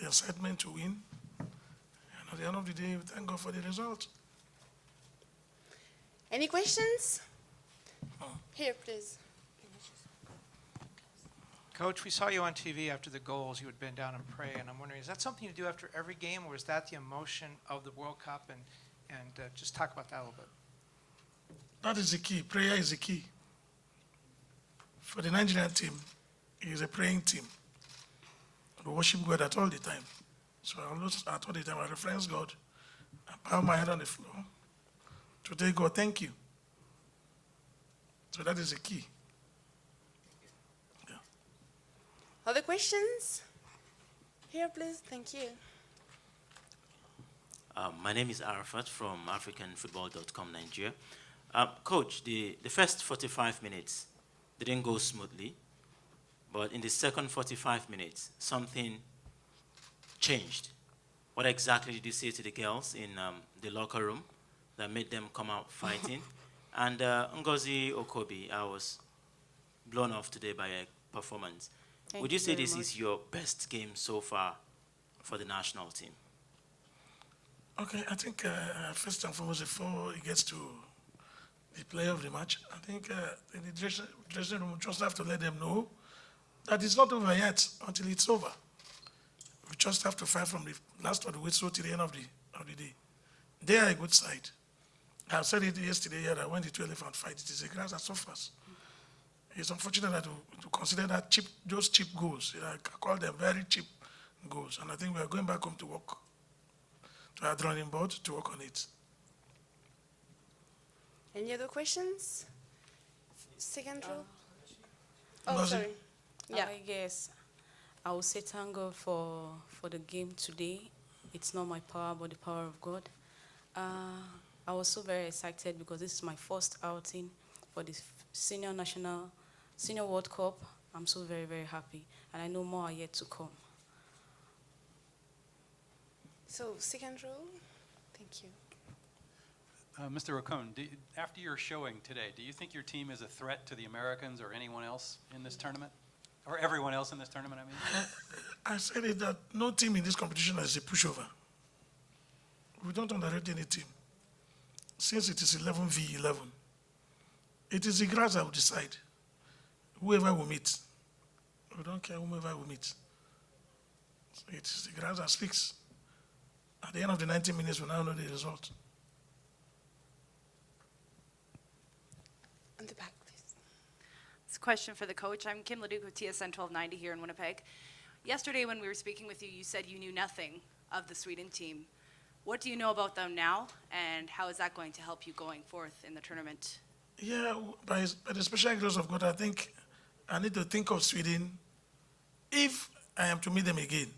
the excitement to win. And at the end of the day, we thank God for the result. Any questions? Here, please. Coach, we saw you on TV after the goals. You would bend down and pray, and I'm wondering, is that something you do after every game, or is that the emotion of the World Cup? And just talk about that a little bit. That is the key. Prayer is the key. For the Nigerian team, it is a praying team. We worship God at all the time. So I always, at all the time, I reference God. I bow my head on the floor to tell God, thank you. So that is the key. Yeah. Other questions? Here, please. Thank you. My name is Arafat from AfricanFootball.com, Nigeria. Coach, the first 45 minutes didn't go smoothly, but in the second 45 minutes, something changed. What exactly did you say to the girls in the locker room that made them come out fighting? And Ngozi Okobi, I was blown off today by your performance. Would you say this is your best game so far for the national team? Okay, I think first and foremost, before it gets to the player of the match, I think in the dressing room, we just have to let them know that it's not over yet until it's over. We just have to fight from the last of the whistle to the end of the day. They are a good side. I said it yesterday here that when the two elephant fight, it is a grass that suffers. It's unfortunate that to consider that those cheap goals. I call them very cheap goals. And I think we are going back home to work, to our drawing board, to work on it. Any other questions? Second row? Ngozi? Sorry. Yeah. I guess I will say thank God for the game today. It's not my power, but the power of God. I was so very excited because this is my first outing for the Senior World Cup. I'm so very, very happy. And I know more are yet to come. So, second row? Thank you. Mr. Okon, after your showing today, do you think your team is a threat to the Americans or anyone else in this tournament? Or everyone else in this tournament, I mean? I said it that no team in this competition is a pushover. We don't underrate any team. Since it is 11v11, it is the grass that will decide. Whoever we meet. We don't care whomever we meet. So it is the grass that speaks. At the end of the 90 minutes, we now know the result. On the back, please. It's a question for the coach. I'm Kim Leduc with TSN 1290 here in Winnipeg. Yesterday when we were speaking with you, you said you knew nothing of the Sweden team. What do you know about them now, and how is that going to help you going forth in the tournament? Yeah, by the special grace of God, I think I need to think of Sweden if I am to meet them again.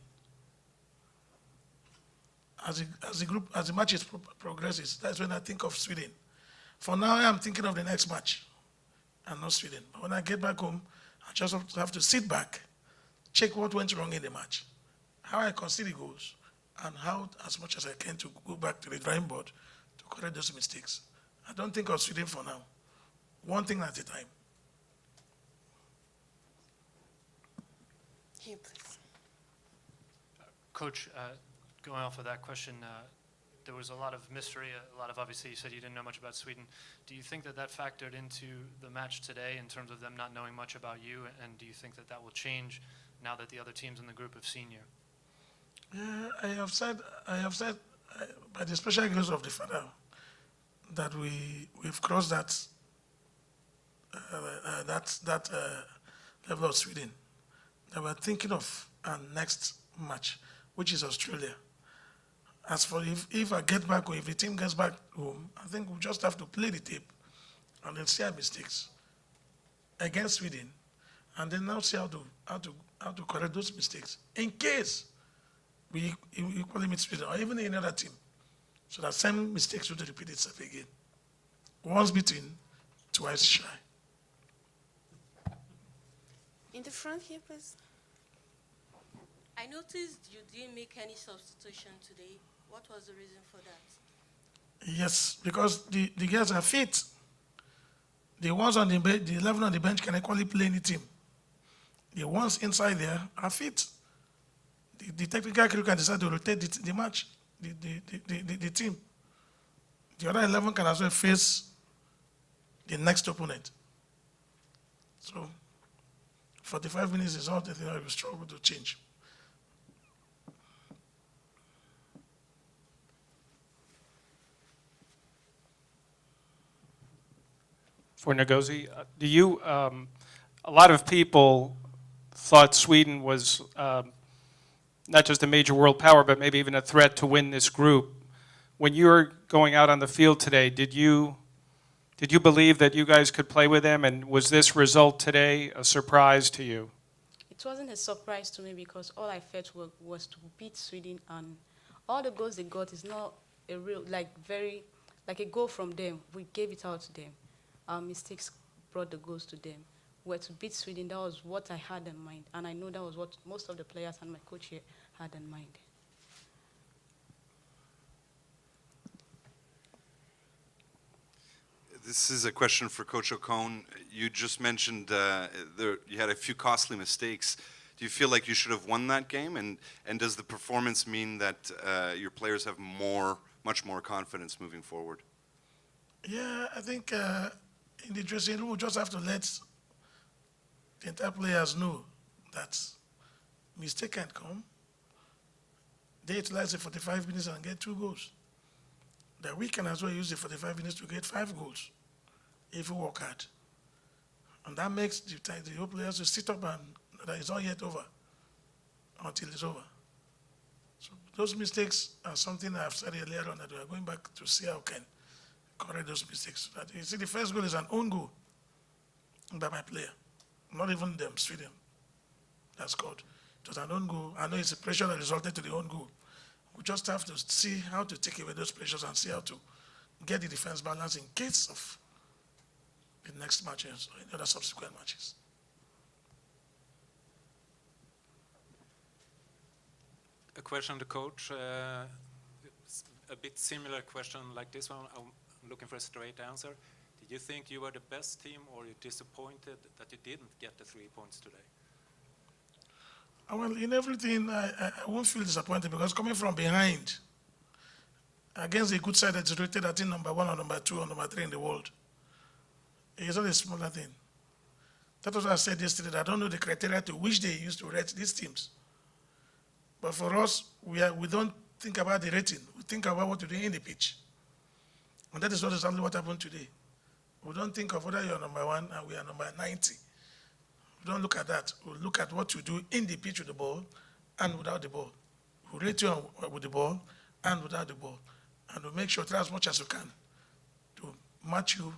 As the match progresses, that's when I think of Sweden. For now, I am thinking of the next match and not Sweden. But when I get back home, I just have to sit back, check what went wrong in the match, how I consider goals, and how, as much as I can, to go back to the drawing board to correct those mistakes. I don't think of Sweden for now. One thing at a time. Here, please. Coach, going off of that question, there was a lot of mystery, obviously, you said you didn't know much about Sweden. Do you think that factored into the match today in terms of them not knowing much about you, and do you think that will change now that the other teams in the group have seen you? Yeah, I have said, by the special grace of the Father, that we've crossed that level of Sweden. That we're thinking of our next match, which is Australia. As for if I get back, or if the team gets back home, I think we'll just have to play the tape and then see our mistakes against Sweden, and then now see how to correct those mistakes in case we equally meet Sweden or even any other team, so that same mistakes would repeat itself again. Once beaten, twice shy. In the front here, please. I noticed you didn't make any substitution today. What was the reason for that? Yes, because the girls are fit. The ones on the bench, the 11 on the bench can equally play any team. The ones inside there are fit. The the technical crew can decide to rotate the match, the team. The other 11 can as well face the next opponent. So 45 minutes is not the thing that we struggle to change. For Ngozi, do you, a lot of people thought Sweden was not just a major world power, but maybe even a threat to win this group. When you were going out on the field today, did you believe that you guys could play with them? And was this result today a surprise to you? It wasn't a surprise to me because all I felt was to beat Sweden, and all the goals they got is not a real, like a goal from them. We gave it out to them. Our mistakes brought the goals to them. Where to beat Sweden, that was what I had in mind, and I know that was what most of the players and my coach here had in mind. This is a question for Coach Ocon. You just mentioned you had a few costly mistakes. Do you feel like you should have won that game? And does the performance mean that your players have much more confidence moving forward? Yeah, I think in the dressing room, we just have to let the entire players know that mistake can come. They utilize the 45 minutes and get 2 goals. That we can as well use the 45 minutes to get 5 goals if we work hard. And that makes the whole players to sit up and that it's not yet over until it's over. So those mistakes are something I've said earlier on that we are going back to see how we can correct those mistakes. That you see, the first goal is an own goal by my player, not even them, Sweden. That scored. It was an own goal. I know it's a pressure that resulted to the own goal. We just have to see how to take away those pressures and see how to get the defense balance in case of the next matches or any other subsequent matches. A question to coach, a bit similar question like this one. I'm looking for a straight answer. Did you think you were the best team, or are you disappointed that you didn't get the 3 points today? Well, in everything, I won't feel disappointed because coming from behind against a good side that's rated, I think, number 1 or number 2 or number 3 in the world, it's not a smaller thing. That was what I said yesterday, that I don't know the criteria to which they used to rate these teams. But for us, we don't think about the rating. We think about what we're doing in the pitch. And that is exactly what happened today. We don't think of whether you're number 1 and we are number 90. We don't look at that. We look at what you do in the pitch with the ball and without the ball. We rate you with the ball and without the ball. And we make sure, try as much as we can to match you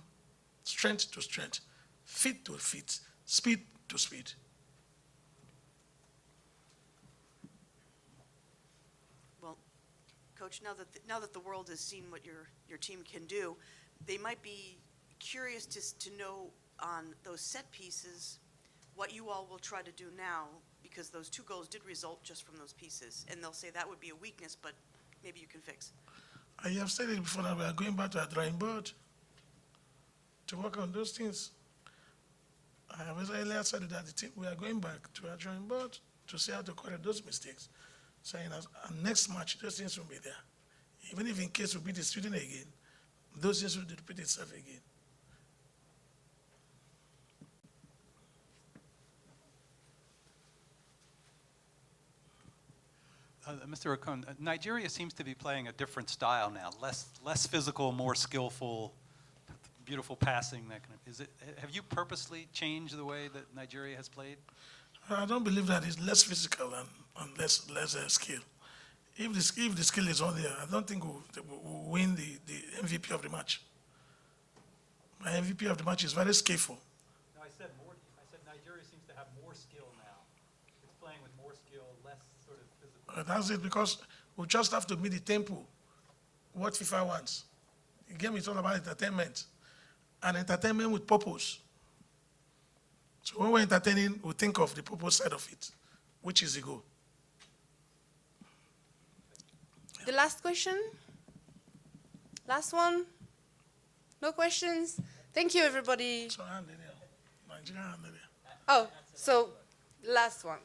strength to strength, feet to feet, speed to speed. Well, Coach, now that the world has seen what your team can do, they might be curious to know on those set pieces what you all will try to do now, because those 2 goals did result just from those pieces, and they'll say that would be a weakness, but maybe you can fix. I have said it before that we are going back to our drawing board to work on those things. I have earlier said that we are going back to our drawing board to see how to correct those mistakes. So in our next match, those things will be there. Even if in case we beat the Sweden again, those things will repeat itself again. Mr. Okun, Nigeria seems to be playing a different style now, less physical, more skillful, beautiful passing. That kind of, have you purposely changed the way that Nigeria has played? I don't believe that it's less physical and less skill. If the skill is on there, I don't think we'll win the MVP of the match. My MVP of the match is very skillful. No, I said Nigeria seems to have more skill now. It's playing with more skill, less sort of physical. That's it, because we just have to meet the tempo, what FIFA wants. The game is all about entertainment, and entertainment with purpose. So when we're entertaining, we think of the purpose side of it, which is the goal. The last question? Last one? No questions? Thank you, everybody. So, Nigeria. Oh, so last one.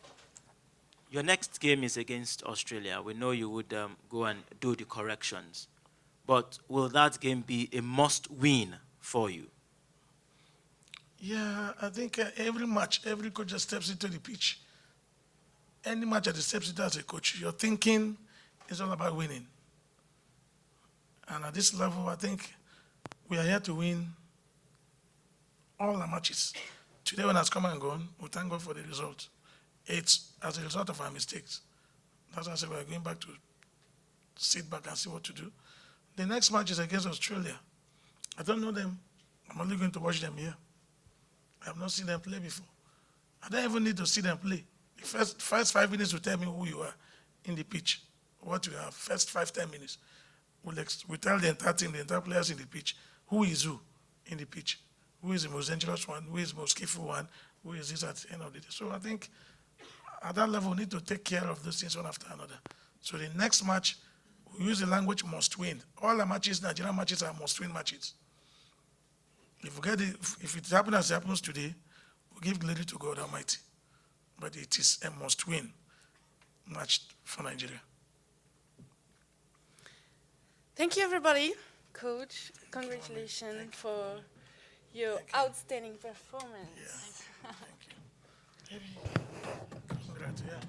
Your next game is against Australia. We know you would go and do the corrections. But will that game be a must-win for you? Yeah, I think every match, every coach that steps into the pitch, any match that he steps into as a coach, your thinking is all about winning. And at this level, I think we are here to win all our matches. Today, when has come and gone, we thank God for the result. It's as a result of our mistakes. That's why I said we're going back to sit back and see what to do. The next match is against Australia. I don't know them. I'm only going to watch them here. I have not seen them play before. I don't even need to see them play. The first 5 minutes will tell me who you are in the pitch, what you have. First 5-10 minutes. We'll tell the entire team, the entire players in the pitch, who is who in the pitch. Who is the most dangerous one, who is the most skillful one, who is this at the end of the day. So I think at that level, we need to take care of those things one after another. So the next match, we use the language must win. All the matches, Nigerian matches, are must win matches. If it happens as it happens today, we give glory to God Almighty. But it is a must win match for Nigeria. Thank you, everybody. Coach, congratulations for your outstanding performance. Thank you. Congrats, yeah.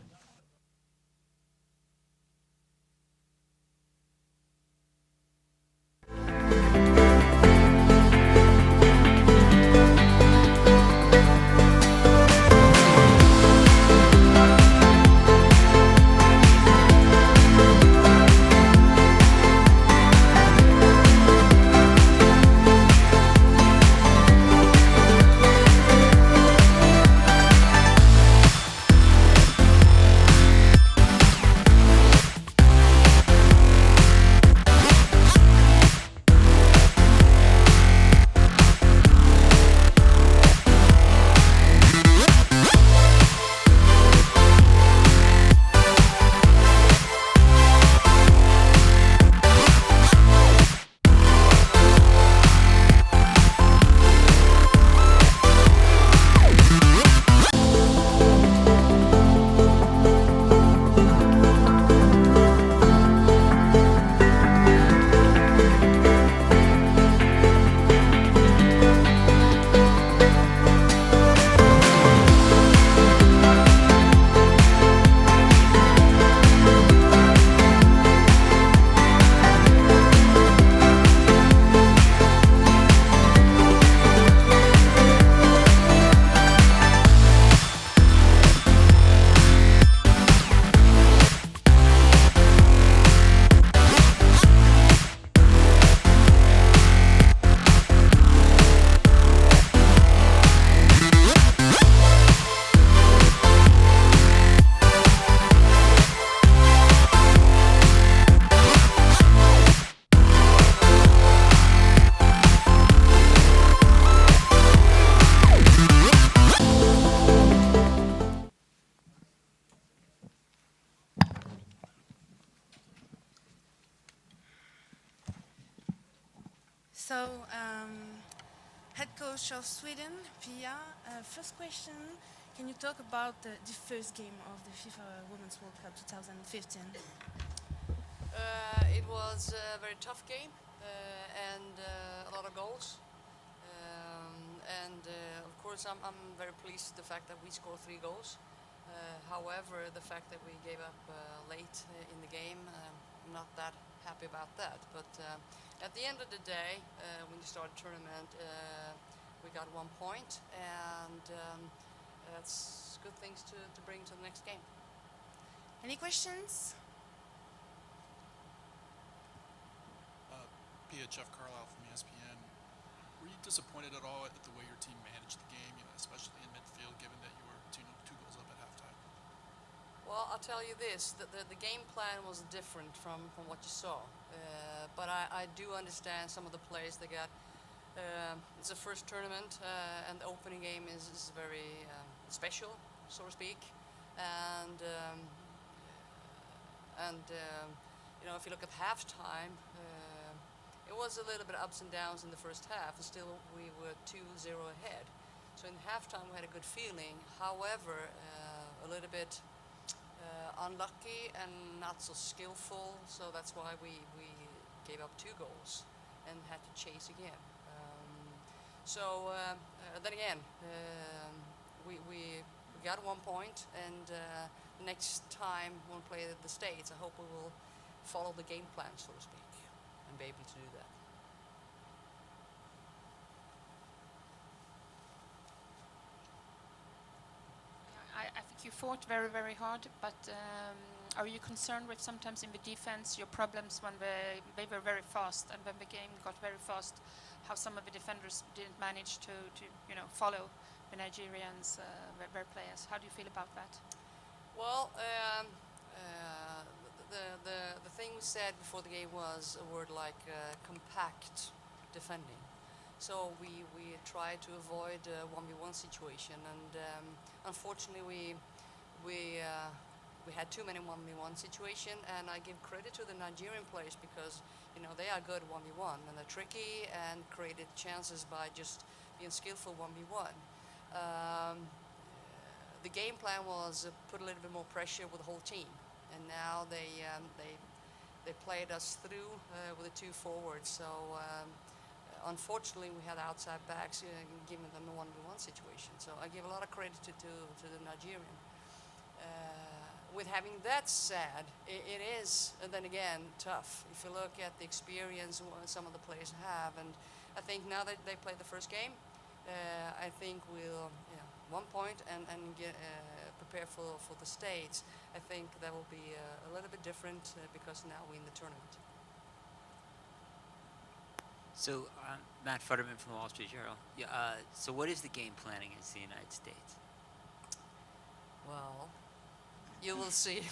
So, head coach of Sweden, Pia, first question, can you talk about the first game of the FIFA Women's World Cup 2015? It was a very tough game and a lot of goals. Of course, I'm very pleased with the fact that we scored 3 goals. However, the fact that we gave up late in the game, I'm not that happy about that. But at the end of the day, when you start a tournament, we got 1 point, and that's good things to bring to the next game. Any questions? Pia, Jeff Carlisle from ESPN. Were you disappointed at all at the way your team managed the game, especially in midfield, given that you were two goals up at halftime? Well, I'll tell you this, the game plan was different from what you saw. But I do understand some of the players they got. It's a first tournament, and the opening game is very special, so to speak. And if you look at halftime, it was a little bit ups and downs in the first half, and still we were 2-0 ahead. So in halftime we had a good feeling. However, a little bit unlucky and not so skillful, so that's why we gave up 2 goals and had to chase again. Then again, we got 1 point, and next time when we play the States, I hope we will follow the game plan, so to speak, and be able to do that. I think you fought very, very hard, but are you concerned with sometimes in the defense your problems when they were very fast, and when the game got very fast, how some of the defenders didn't manage to follow the Nigerians, their players? How do you feel about that? Well, the thing we said before the game was a word like compact defending. So we tried to avoid a 1v1 situation, and unfortunately we had too many 1v1 situation, and I give credit to the Nigerian players because they are good 1v1 and they're tricky and created chances by just being skillful 1v1. The game plan was put a little bit more pressure with the whole team, and now they played us through with the 2 forwards. So unfortunately, we had outside backs giving them a 1v1 situation. So I give a lot of credit to the Nigerian. With having that said, it is then again tough. If you look at the experience some of the players have, and I think now that they played the first game, I think we'll 1 point and get prepare for the States. I think that will be a little bit different because now we're in the tournament. So, Matt Futterman from the Wall Street Journal. So what is the game plan against the United States? Well, you will see.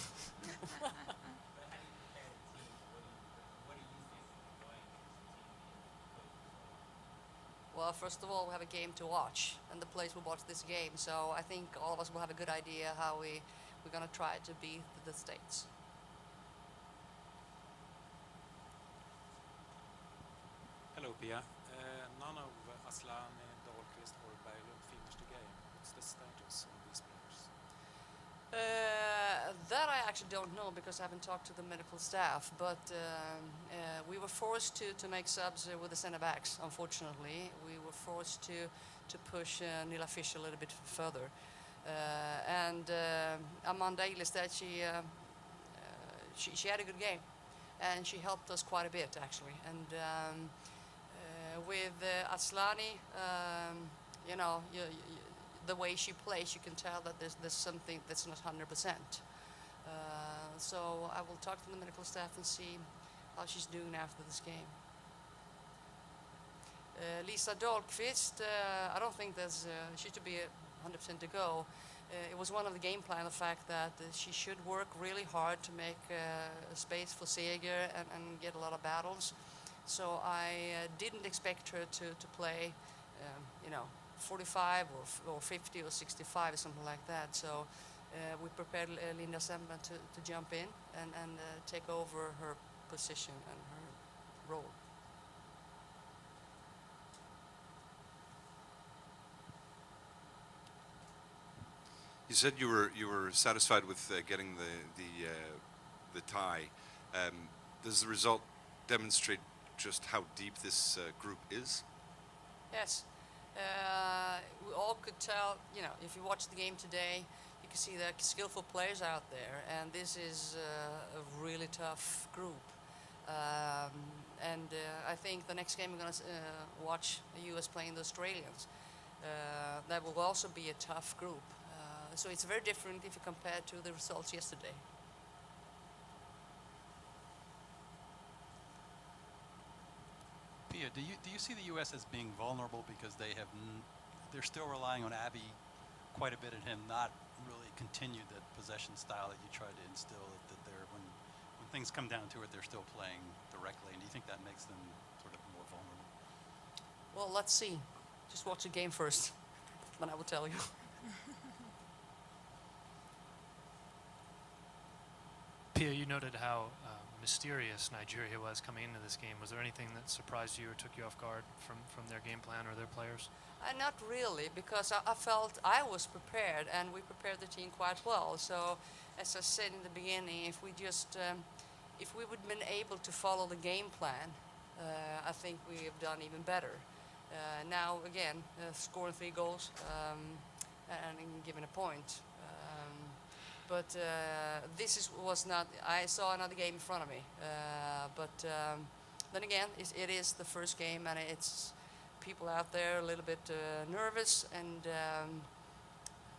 Well, first of all, we have a game to watch, and the players will watch this game. So I think all of us will have a good idea how we're going to try to beat the States. Hello, Pia. None of Aslan, Dahlqvist, or Berglund finished the game. What's the status of these players? That I actually don't know because I haven't talked to the medical staff, but we were forced to make subs with the center backs, unfortunately. We were forced to push Nilla Fischer a little bit further. And Amanda Ilestedt, she had a good game, and she helped us quite a bit, actually. And with Aslani, the way she plays, you can tell that there's something that's not 100%. So I will talk to the medical staff and see how she's doing after this game. Lisa Dahlqvist, I don't think she should be 100% to go. It was one of the game plan, the fact that she should work really hard to make space for Seger and get a lot of battles. So I didn't expect her to play, 45 or 50 or 65 or something like that. So we prepared Linda Semba to jump in and take over her position and her role. You said you were satisfied with getting the tie. Does the result demonstrate just how deep this group is? Yes. We all could tell, if you watch the game today, you can see the skillful players out there, and this is a really tough group. I think the next game we're going to watch the US playing the Australians. That will also be a tough group. So it's very different if you compare to the results yesterday. Pia, do you see the U.S. as being vulnerable because they're still relying on Abby quite a bit, and him not really continued that possession style that you tried to instill, that they're when things come down to it, they're still playing directly, and do you think that makes them sort of more vulnerable? Well, let's see. Just watch the game first, then I will tell you. Pia, you noted how mysterious Nigeria was coming into this game. Was there anything that surprised you or took you off guard from their game plan or their players? Not really, because I felt I was prepared, and we prepared the team quite well. So, as I said in the beginning, if we just if we would have been able to follow the game plan, I think we have done even better. Now, again, scoring 3 goals and giving a point. But this was not. I saw another game in front of me. But then again, it is the first game, and it's people out there a little bit nervous. And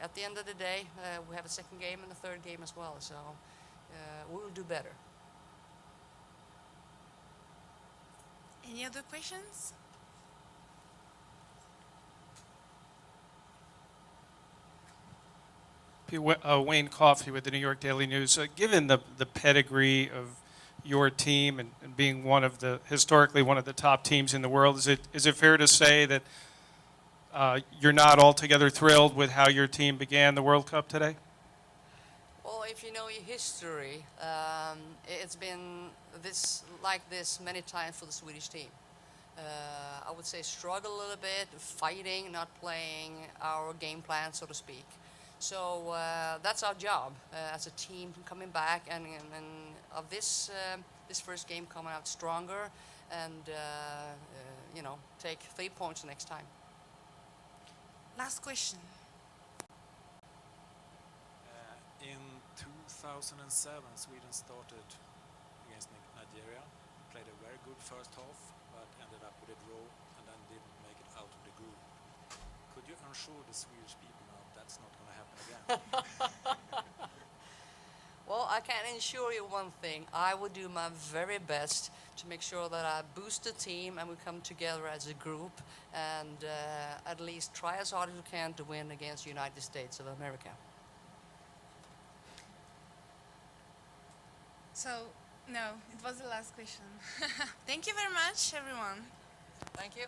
at the end of the day, we have a second game and a third game as well. So we will do better. Any other questions? Wayne Coffey with the New York Daily News. Given the pedigree of your team and being historically one of the top teams in the world, is it fair to say that you're not altogether thrilled with how your team began the World Cup today? Well, if you know your history, it's been like this many times for the Swedish team. I would say struggle a little bit, fighting, not playing our game plan, so to speak. So that's our job as a team, coming back and of this first game coming out stronger, and take 3 points next time. Last question. In 2007, Sweden started against Nigeria, played a very good first half, but ended up with a draw and then didn't make it out of the group. Could you assure the Swedish people now that's not going to happen again? Well, I can assure you one thing. I will do my very best to make sure that I boost the team and we come together as a group and at least try as hard as we can to win against the United States of America. So, no, it was the last question. Thank you very much, everyone. Thank you.